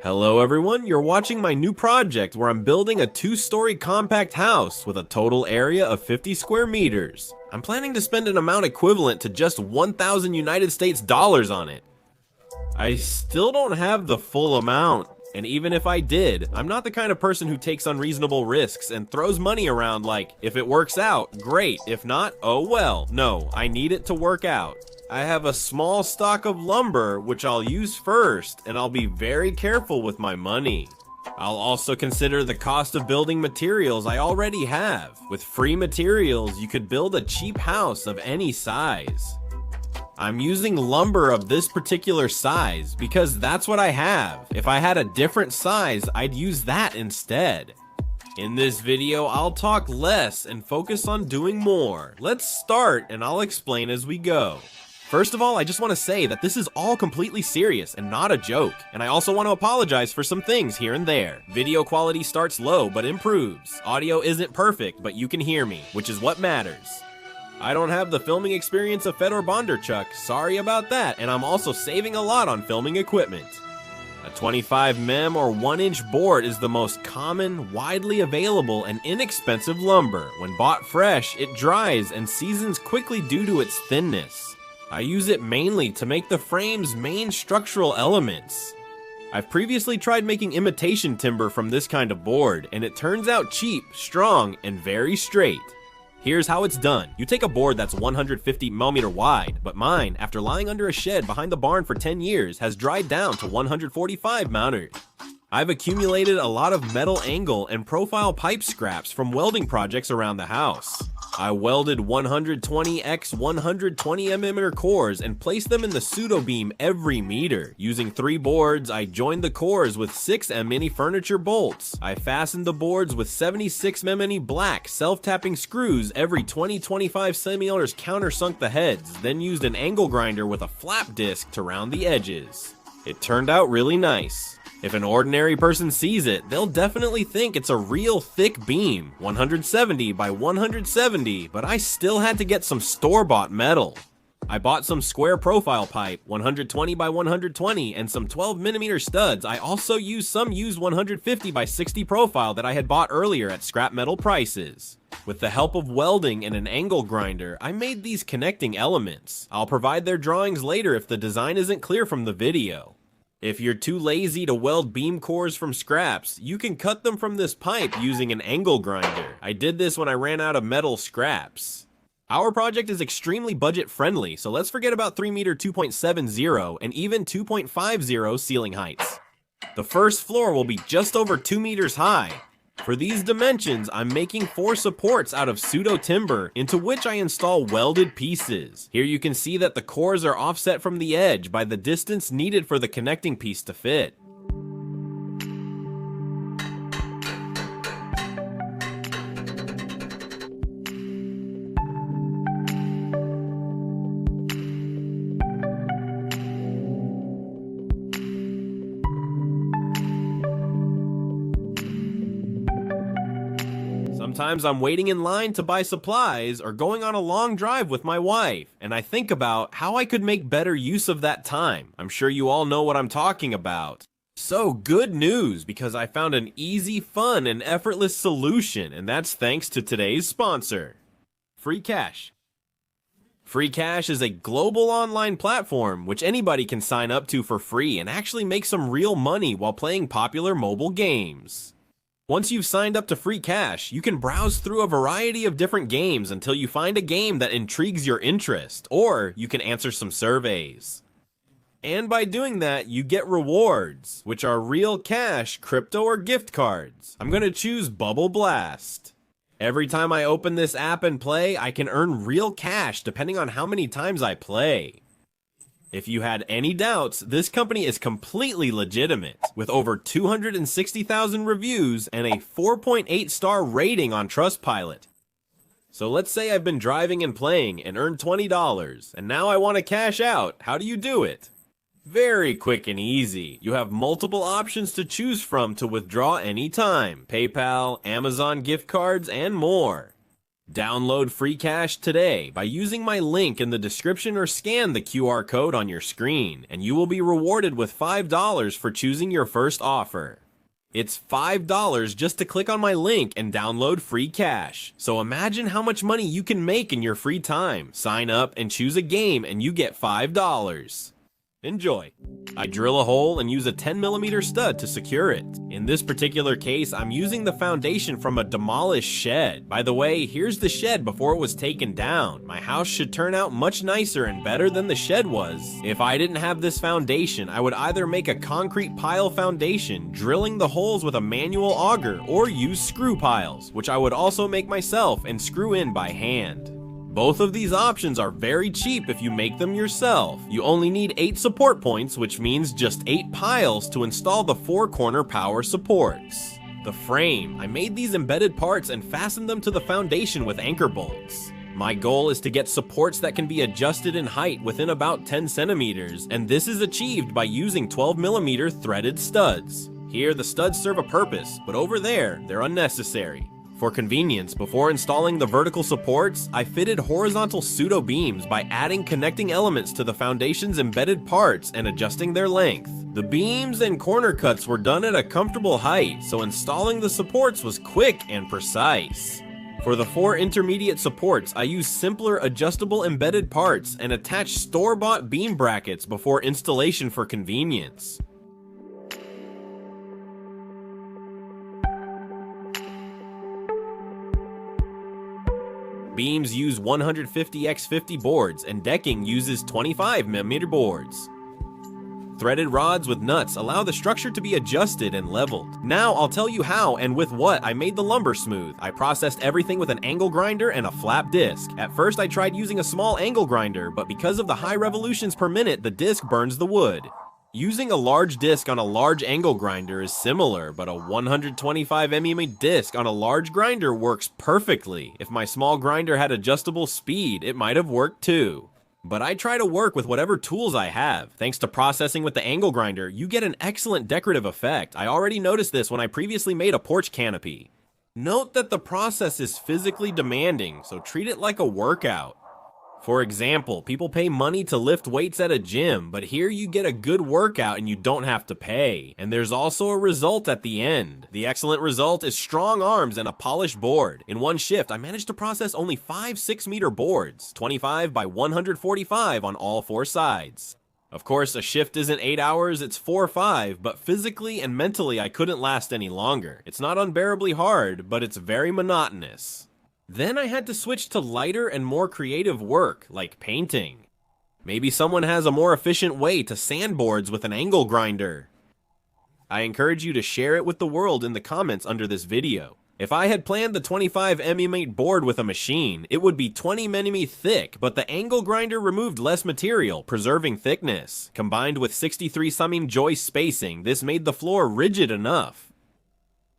Hello everyone, you're watching my new project where I'm building a 2-story compact house with a total area of 50 square meters. I'm planning to spend an amount equivalent to just 1,000 United States dollars on it. I still don't have the full amount, and even if I did, I'm not the kind of person who takes unreasonable risks and throws money around like, if it works out, great, if not, oh well. No, I need it to work out. I have a small stock of lumber, which I'll use first, and I'll be very careful with my money. I'll also consider the cost of building materials I already have. With free materials, you could build a cheap house of any size. I'm using lumber of this particular size because that's what I have. If I had a different size, I'd use that instead. In this video, I'll talk less and focus on doing more. Let's start and I'll explain as we go. First of all, I just want to say that this is all completely serious and not a joke, and I also want to apologize for some things here and there. Video quality starts low but improves. Audio isn't perfect, but you can hear me, which is what matters. I don't have the filming experience of Fedor Bondarchuk, sorry about that, and I'm also saving a lot on filming equipment. A 25 mm or 1-inch board is the most common, widely available, and inexpensive lumber. When bought fresh, it dries and seasons quickly due to its thinness. I use it mainly to make the frame's main structural elements. I've previously tried making imitation timber from this kind of board, and it turns out cheap, strong, and very straight. Here's how it's done. You take a board that's 150 mm wide, but mine, after lying under a shed behind the barn for 10 years, has dried down to 145 mm. I've accumulated a lot of metal angle and profile pipe scraps from welding projects around the house. I welded 120 x 120 mm cores and placed them in the pseudo beam every meter. Using 3 boards, I joined the cores with 6 mm furniture bolts. I fastened the boards with 76 mm black self-tapping screws every 20-25 cm countersunk the heads, then used an angle grinder with a flap disc to round the edges. It turned out really nice. If an ordinary person sees it, they'll definitely think it's a real thick beam, 170 by 170, but I still had to get some store-bought metal. I bought some square profile pipe, 120 by 120, and some 12mm studs. I also used some used 150 by 60 profile that I had bought earlier at scrap metal prices. With the help of welding and an angle grinder, I made these connecting elements. I'll provide their drawings later if the design isn't clear from the video. If you're too lazy to weld beam cores from scraps, you can cut them from this pipe using an angle grinder. I did this when I ran out of metal scraps. Our project is extremely budget friendly, so let's forget about 3 meter 2.70 and even 2.50 ceiling heights. The first floor will be just over 2 meters high. For these dimensions, I'm making 4 supports out of pseudo timber, into which I install welded pieces. Here you can see that the cores are offset from the edge by the distance needed for the connecting piece to fit. Sometimes I'm waiting in line to buy supplies or going on a long drive with my wife, and I think about how I could make better use of that time. I'm sure you all know what I'm talking about. So good news, because I found an easy, fun, and effortless solution, and that's thanks to today's sponsor, Free Cash. Free Cash is a global online platform which anybody can sign up to for free and actually make some real money while playing popular mobile games. Once you've signed up to Free Cash, you can browse through a variety of different games until you find a game that intrigues your interest, or you can answer some surveys. And by doing that, you get rewards, which are real cash, crypto, or gift cards. I'm gonna choose Bubble Blast. Every time I open this app and play, I can earn real cash depending on how many times I play. If you had any doubts, this company is completely legitimate, with over 260,000 reviews and a 4.8 star rating on Trustpilot. So let's say I've been driving and playing and earned $20, and now I want to cash out. How do you do it? Very quick and easy. You have multiple options to choose from to withdraw anytime: PayPal, Amazon gift cards, and more. Download free cash today by using my link in the description or scan the QR code on your screen, and you will be rewarded with $5 for choosing your first offer. It's $5 just to click on my link and download free cash. So imagine how much money you can make in your free time. Sign up and choose a game and you get $5. Enjoy. I drill a hole and use a 10mm stud to secure it. In this particular case, I'm using the foundation from a demolished shed. By the way, here's the shed before it was taken down. My house should turn out much nicer and better than the shed was. If I didn't have this foundation, I would either make a concrete pile foundation, drilling the holes with a manual auger, or use screw piles, which I would also make myself and screw in by hand. Both of these options are very cheap if you make them yourself. You only need 8 support points, which means just 8 piles to install the 4-corner power supports. The frame, I made these embedded parts and fastened them to the foundation with anchor bolts. My goal is to get supports that can be adjusted in height within about 10 centimeters, and this is achieved by using 12mm threaded studs. Here the studs serve a purpose, but over there, they're unnecessary. For convenience, before installing the vertical supports, I fitted horizontal pseudo beams by adding connecting elements to the foundation's embedded parts and adjusting their length. The beams and corner cuts were done at a comfortable height, so installing the supports was quick and precise. For the 4 intermediate supports, I used simpler adjustable embedded parts and attached store-bought beam brackets before installation for convenience. Beams use 150x50 boards, and decking uses 25mm boards. Threaded rods with nuts allow the structure to be adjusted and leveled. Now I'll tell you how and with what I made the lumber smooth. I processed everything with an angle grinder and a flap disc. At first I tried using a small angle grinder, but because of the high revolutions per minute, the disc burns the wood. Using a large disc on a large angle grinder is similar, but a 125mm disc on a large grinder works perfectly. If my small grinder had adjustable speed, it might have worked too. But I try to work with whatever tools I have. Thanks to processing with the angle grinder, you get an excellent decorative effect. I already noticed this when I previously made a porch canopy. Note that the process is physically demanding, so treat it like a workout. For example, people pay money to lift weights at a gym, but here you get a good workout and you don't have to pay. And there's also a result at the end. The excellent result is strong arms and a polished board. In one shift, I managed to process only 5 6-meter boards, 25 by 145 on all 4 sides. Of course, a shift isn't 8 hours, it's 4 or 5, but physically and mentally I couldn't last any longer. It's not unbearably hard, but it's very monotonous. Then I had to switch to lighter and more creative work, like painting. Maybe someone has a more efficient way to sand boards with an angle grinder. I encourage you to share it with the world in the comments under this video. If I had planned the 25mm board with a machine, it would be 20mm thick, but the angle grinder removed less material, preserving thickness. Combined with 63 summing joist spacing, this made the floor rigid enough.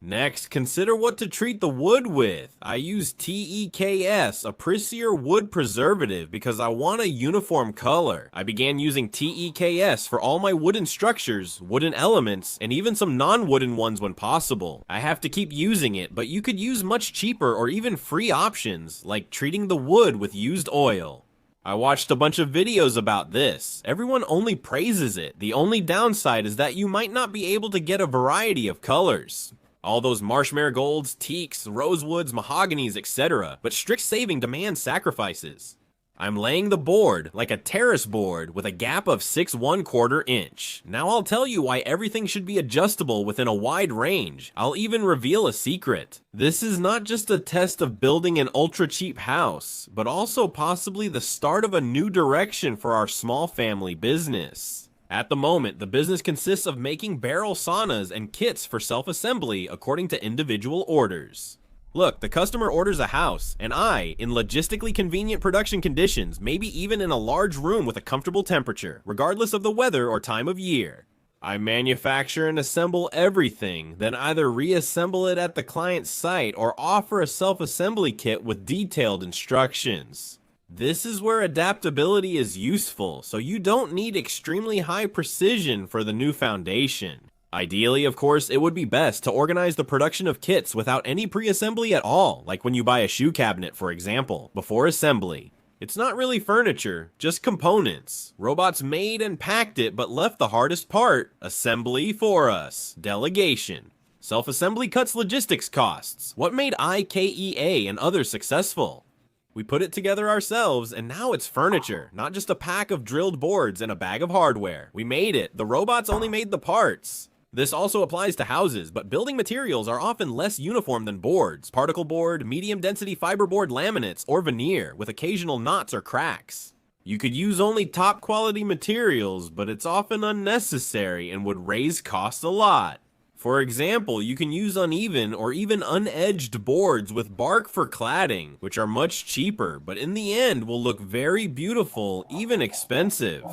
Next, consider what to treat the wood with. I use TEKS, a Prisier wood preservative, because I want a uniform color. I began using TEKS for all my wooden structures, wooden elements, and even some non-wooden ones when possible. I have to keep using it, but you could use much cheaper or even free options, like treating the wood with used oil. I watched a bunch of videos about this. Everyone only praises it. The only downside is that you might not be able to get a variety of colors. All those marsh marigolds, teaks, rosewoods, mahoganies, etc. But strict saving demands sacrifices. I'm laying the board like a terrace board with a gap of 6 1/4 inch. Now I'll tell you why everything should be adjustable within a wide range. I'll even reveal a secret. This is not just a test of building an ultra cheap house, but also possibly the start of a new direction for our small family business. At the moment, the business consists of making barrel saunas and kits for self-assembly according to individual orders. Look, the customer orders a house, and I, in logistically convenient production conditions, maybe even in a large room with a comfortable temperature, regardless of the weather or time of year. I manufacture and assemble everything, then either reassemble it at the client's site or offer a self-assembly kit with detailed instructions. This is where adaptability is useful, so you don't need extremely high precision for the new foundation. Ideally, of course, it would be best to organize the production of kits without any pre-assembly at all, like when you buy a shoe cabinet, for example, before assembly. It's not really furniture, just components. Robots made and packed it, but left the hardest part, assembly, for us. Delegation. Self-assembly cuts logistics costs. What made IKEA and others successful? We put it together ourselves, and now it's furniture, not just a pack of drilled boards and a bag of hardware. We made it. The robots only made the parts. This also applies to houses, but building materials are often less uniform than boards. Particle board, medium density fiberboard laminates, or veneer, with occasional knots or cracks. You could use only top quality materials, but it's often unnecessary and would raise costs a lot. For example, you can use uneven or even unedged boards with bark for cladding, which are much cheaper, but in the end will look very beautiful, even expensive.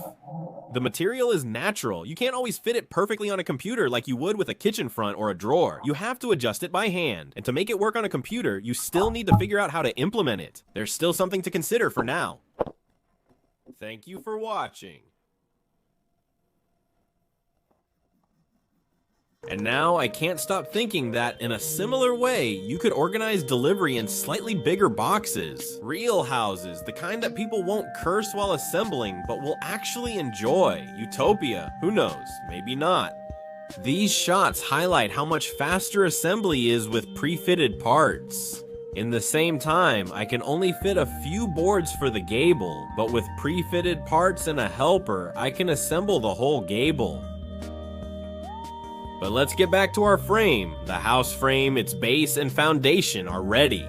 The material is natural. You can't always fit it perfectly on a computer like you would with a kitchen front or a drawer. You have to adjust it by hand, and to make it work on a computer, you still need to figure out how to implement it. There's still something to consider for now. Thank you for watching. And now I can't stop thinking that in a similar way, you could organize delivery in slightly bigger boxes. Real houses, the kind that people won't curse while assembling, but will actually enjoy. Utopia, who knows, maybe not. These shots highlight how much faster assembly is with pre-fitted parts. In the same time, I can only fit a few boards for the gable, but with pre-fitted parts and a helper, I can assemble the whole gable. But let's get back to our frame. The house frame, its base, and foundation are ready.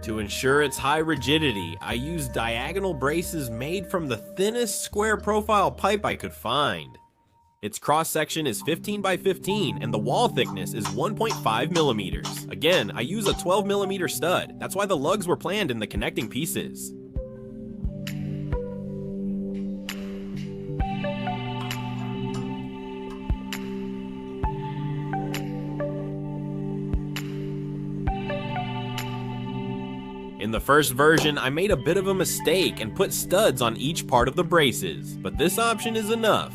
To ensure its high rigidity, I used diagonal braces made from the thinnest square profile pipe I could find. Its cross-section is 15 by 15, and the wall thickness is 1.5 millimeters. Again, I use a 12 millimeter stud. That's why the lugs were planned in the connecting pieces. In the first version, I made a bit of a mistake and put studs on each part of the braces, but this option is enough.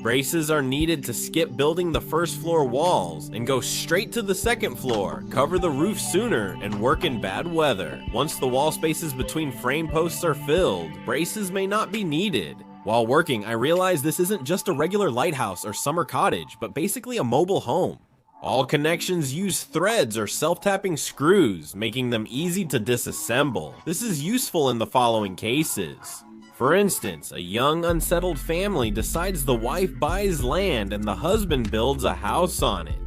Braces are needed to skip building the first floor walls and go straight to the second floor, cover the roof sooner, and work in bad weather. Once the wall spaces between frame posts are filled, braces may not be needed. While working, I realized this isn't just a regular lighthouse or summer cottage, but basically a mobile home. All connections use threads or self-tapping screws, making them easy to disassemble. This is useful in the following cases. For instance, a young, unsettled family decides the wife buys land and the husband builds a house on it.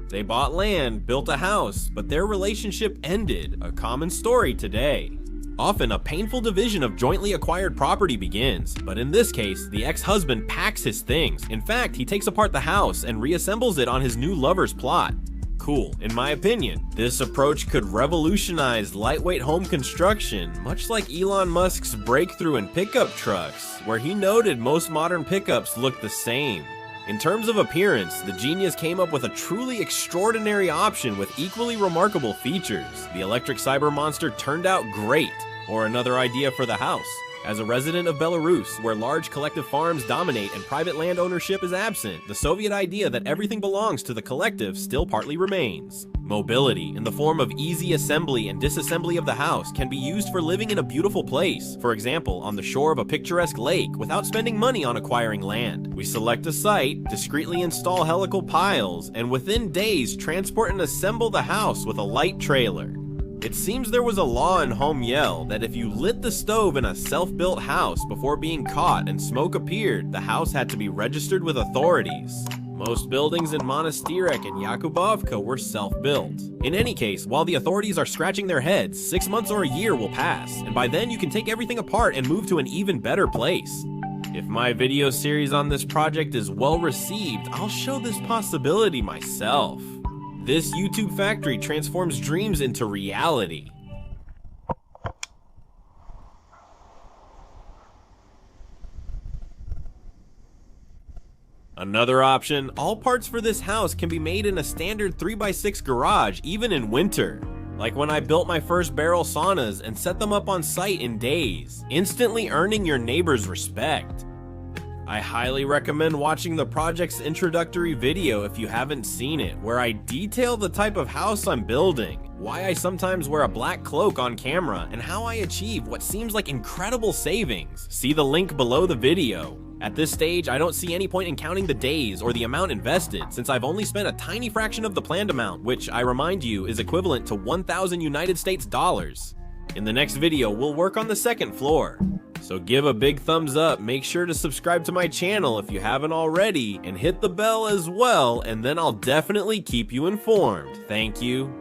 They bought land, built a house, but their relationship ended, a common story today. Often, a painful division of jointly acquired property begins, but in this case, the ex-husband packs his things. In fact, he takes apart the house and reassembles it on his new lover's plot. Cool, in my opinion. This approach could revolutionize lightweight home construction, much like Elon Musk's breakthrough in pickup trucks, where he noted most modern pickups look the same. In terms of appearance, the genius came up with a truly extraordinary option with equally remarkable features. The electric cyber monster turned out great. Or another idea for the house. As a resident of Belarus, where large collective farms dominate and private land ownership is absent, the Soviet idea that everything belongs to the collective still partly remains. Mobility, in the form of easy assembly and disassembly of the house, can be used for living in a beautiful place, for example, on the shore of a picturesque lake, without spending money on acquiring land. We select a site, discreetly install helical piles, and within days transport and assemble the house with a light trailer. It seems there was a law in Home Yell that if you lit the stove in a self-built house before being caught and smoke appeared, the house had to be registered with authorities. Most buildings in Monastirek and Yakubovka were self-built. In any case, while the authorities are scratching their heads, 6 months or a year will pass, and by then you can take everything apart and move to an even better place. If my video series on this project is well received, I'll show this possibility myself. This YouTube factory transforms dreams into reality. Another option, all parts for this house can be made in a standard 3x6 garage, even in winter. Like when I built my first barrel saunas and set them up on site in days, instantly earning your neighbor's respect. I highly recommend watching the project's introductory video if you haven't seen it, where I detail the type of house I'm building, why I sometimes wear a black cloak on camera, and how I achieve what seems like incredible savings. See the link below the video. At this stage, I don't see any point in counting the days or the amount invested, since I've only spent a tiny fraction of the planned amount, which I remind you is equivalent to 1,000 United States dollars. In the next video, we'll work on the second floor. So give a big thumbs up, make sure to subscribe to my channel if you haven't already, and hit the bell as well, and then I'll definitely keep you informed. Thank you.